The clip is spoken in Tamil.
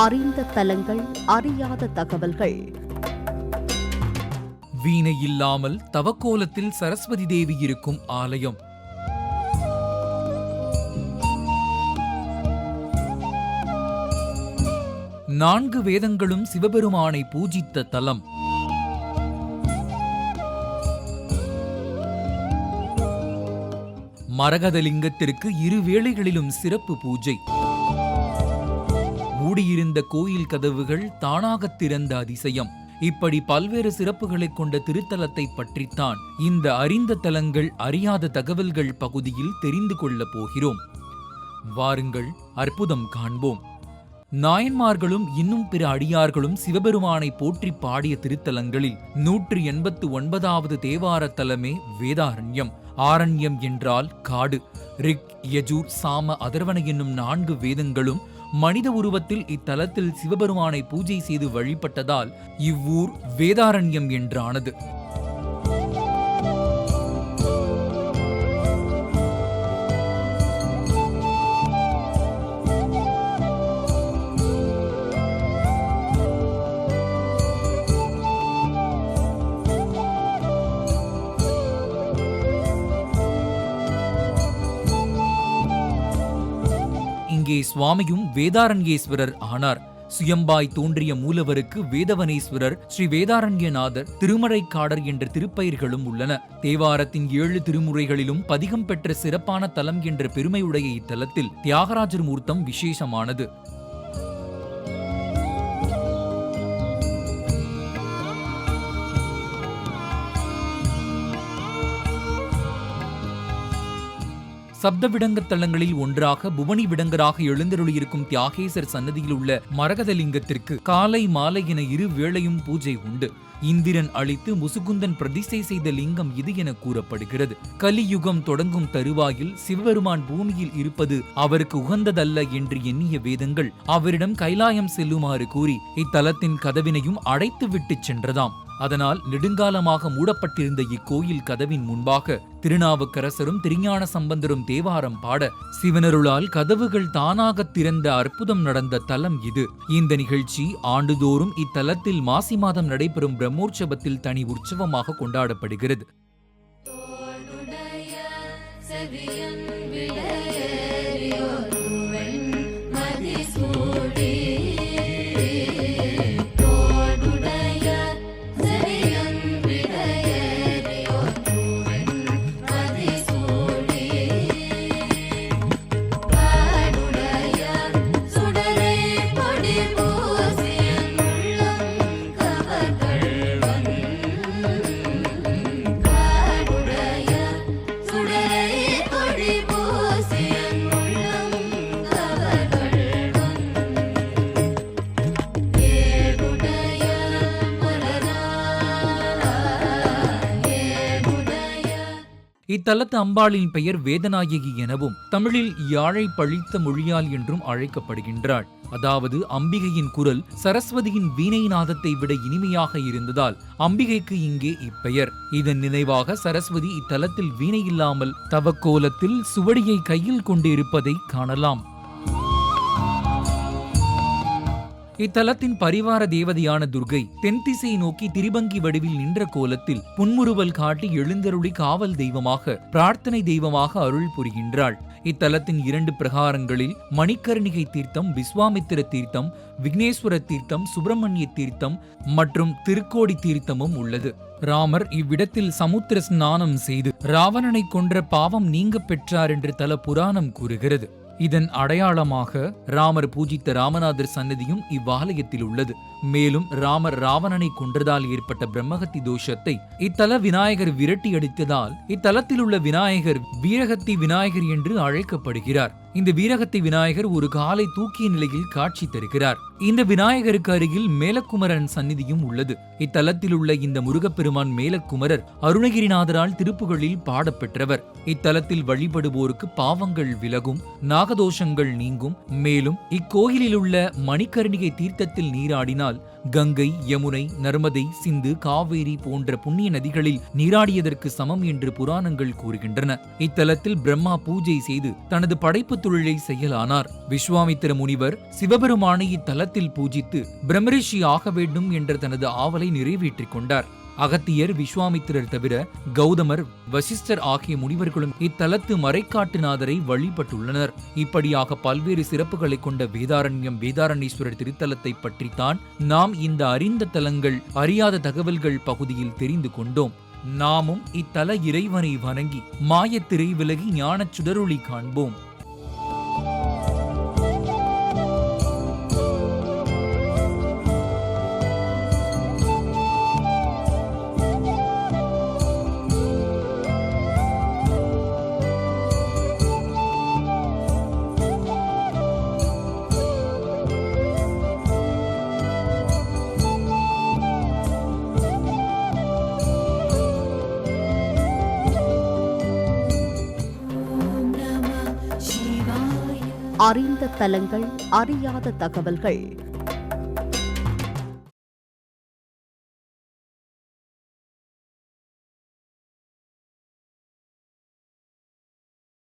அறிந்த தலங்கள், அறியாத தகவல்கள். வீணை இல்லாமல் தவக்கோலத்தில் சரஸ்வதி தேவி இருக்கும் ஆலயம். நான்கு வேதங்களும் சிவபெருமானை பூஜித்த தலம். மரகதலிங்கத்திற்கு இரு வேளைகளிலும் சிறப்பு பூஜை. மூடியிருந்த கோயில் கதவுகள் தானாக திறந்த அதிசயம். இப்படி பல்வேறு சிறப்புகளை கொண்ட திருத்தலத்தை பற்றித்தான் இந்த அறிந்த தலங்கள், அறியாத தகவல்கள் பகுதியில் தெரிந்து கொள்ளப் போகிறோம். வாருங்கள், அற்புதம் காண்போம். நாயன்மார்களும் இன்னும் பிற அடியார்களும் சிவபெருமானை போற்றி பாடிய திருத்தலங்களில் 189வது தேவார தலமே வேதாரண்யம். ஆரண்யம் என்றால் காடு. ரிக், யஜூர், சாம, அதர்வன என்னும் 4 வேதங்களும் மனித உருவத்தில் இத்தலத்தில் சிவபெருமானை பூஜை செய்து வழிபட்டதால் இவ்வூர் வேதாரண்யம் என்றானது. இங்கே சுவாமியும் வேதாரண்யேஸ்வரர் ஆனார். சுயம்பாய் தோன்றிய மூலவருக்கு வேதவனேஸ்வரர், ஸ்ரீ வேதாரண்யநாதர், திருமறைக்காடர் என்ற திருப்பெயர்களும் உள்ளன. தேவாரத்தின் 7 திருமுறைகளிலும் பதிகம் பெற்ற சிறப்பான தலம் என்ற பெருமையுடைய இத்தலத்தில் தியாகராஜர் மூர்த்தம் விசேஷமானது. சப்த விடங்க தலங்களில் ஒன்றாக புவனி விடங்கராக எழுந்தருளியிருக்கும் தியாகேசர் சன்னதியில் உள்ள மரகதலிங்கத்திற்கு காலை மாலை என 2 வேளையும் பூஜை உண்டு. இந்திரன் அளித்து முசுகுந்தன் பிரதிஷ்டை செய்த லிங்கம் இது என கூறப்படுகிறது. கலியுகம் தொடங்கும் தருவாயில் சிவபெருமான் பூமியில் இருப்பது அவருக்கு உகந்ததல்ல என்று எண்ணிய வேதங்கள் அவரிடம் கைலாயம் செல்லுமாறு கூறி இத்தலத்தின் கதவினையும் அடைத்து விட்டு சென்றதாம். அதனால் நெடுங்காலமாக மூடப்பட்டிருந்த இக்கோயில் கதவின் முன்பாக திருநாவுக்கரசரும் திருஞான சம்பந்தரும் தேவாரம் பாட சிவனருளால் கதவுகள் தானாக திறந்த அற்புதம் நடந்த தலம் இது. இந்த நிகழ்ச்சி ஆண்டுதோறும் இத்தலத்தில் மாசி மாதம் நடைபெறும் பிரம்மோற்சவத்தில் தனி உற்சவமாக கொண்டாடப்படுகிறது. இத்தலத்து அம்பாளின் பெயர் வேதநாயகி எனவும் தமிழில் யாழை பழித்த மொழியால் என்றும் அழைக்கப்படுகின்றாள். அதாவது அம்பிகையின் குரல் சரஸ்வதியின் வீணை நாதத்தை விட இனிமையாக இருந்ததால் அம்பிகைக்கு இங்கே இப்பெயர். இதன் நினைவாக சரஸ்வதி இத்தலத்தில் வீணை இல்லாமல் தவக்கோலத்தில் சுவடியை கையில் கொண்டு இருப்பதை காணலாம். இத்தலத்தின் பரிவார தேவதையான துர்கை தென்திசை நோக்கி திரிபங்கி வடிவில் நின்ற கோலத்தில் புன்முறுவல் காட்டி எழுந்தருளி காவல் தெய்வமாக, பிரார்த்தனை தெய்வமாக அருள் புரிகின்றாள். இத்தலத்தின் 2 பிரகாரங்களில் மணிக்கர்ணிகை தீர்த்தம், விஸ்வாமித்திர தீர்த்தம், விக்னேஸ்வர தீர்த்தம், சுப்பிரமணிய தீர்த்தம் மற்றும் திருக்கோடி தீர்த்தமும் உள்ளது. ராமர் இவ்விடத்தில் சமுத்திர ஸ்நானம் செய்து ராவணனை கொன்ற பாவம் நீங்க பெற்றார் என்று தல புராணம் கூறுகிறது. இதன் அடையாளமாக ராமர் பூஜித்த ராமநாதர் சன்னதியும் இவ்வாலயத்தில் உள்ளது. மேலும் ராமர் ராவணனை கொன்றதால் ஏற்பட்ட பிரம்மஹத்தி தோஷத்தை இத்தல விநாயகர் விரட்டி அடித்ததால் இத்தலத்தில் உள்ள விநாயகர் வீரஹத்தி விநாயகர் என்று அழைக்கப்படுகிறார். இந்த வீரஹத்தி விநாயகர் ஒரு காலை தூக்கிய நிலையில் காட்சி தருகிறார். இந்த விநாயகருக்கு அருகில் மேலக்குமரன் சந்நிதியும் உள்ளது. இத்தலத்தில் உள்ள இந்த முருகப்பெருமான் மேலக்குமரர் அருணகிரிநாதரால் திருப்புகளில் பாடப்பெற்றவர். இத்தலத்தில் வழிபடுவோருக்கு பாவங்கள் விலகும், நாகதோஷங்கள் நீங்கும். மேலும் இக்கோயிலில் உள்ள மணிக்கர்ணிகை தீர்த்தத்தில் நீராடினால் கங்கை, யமுனை, நர்மதை, சிந்து, காவேரி போன்ற புண்ணிய நதிகளில் நீராடியதற்கு சமம் என்று புராணங்கள் கூறுகின்றன. இத்தலத்தில் பிரம்மா பூஜை செய்து தனது படைப்பு தொழிலை செய்யலானார். விஸ்வாமித்திர முனிவர் சிவபெருமானை இத்தலத்தில் பூஜித்து பிரம்மரிஷி ஆக வேண்டும் என்ற தனது ஆவலை நிறைவேற்றிக் கொண்டார். அகத்தியர், விஸ்வாமித்திரர் தவிர கௌதமர், வசிஷ்டர் ஆகிய முனிவர்களும் இத்தலத்து மறைக்காட்டுநாதரை வழிபட்டுள்ளனர். இப்படியாக பல்வேறு சிறப்புகளை கொண்ட வேதாரண்யம் வேதாரண்யேஸ்வரர் திருத்தலத்தை பற்றித்தான் நாம் இந்த அறிந்த தலங்கள் அறியாத தகவல்கள் பகுதியில் தெரிந்து கொண்டோம். நாமும் இத்தல இறைவனை வணங்கி மாயத்திரை விலகி ஞானச் சுடரொளி காண்போம். அறிந்த தலங்கள் அறியாத தகவல்கள்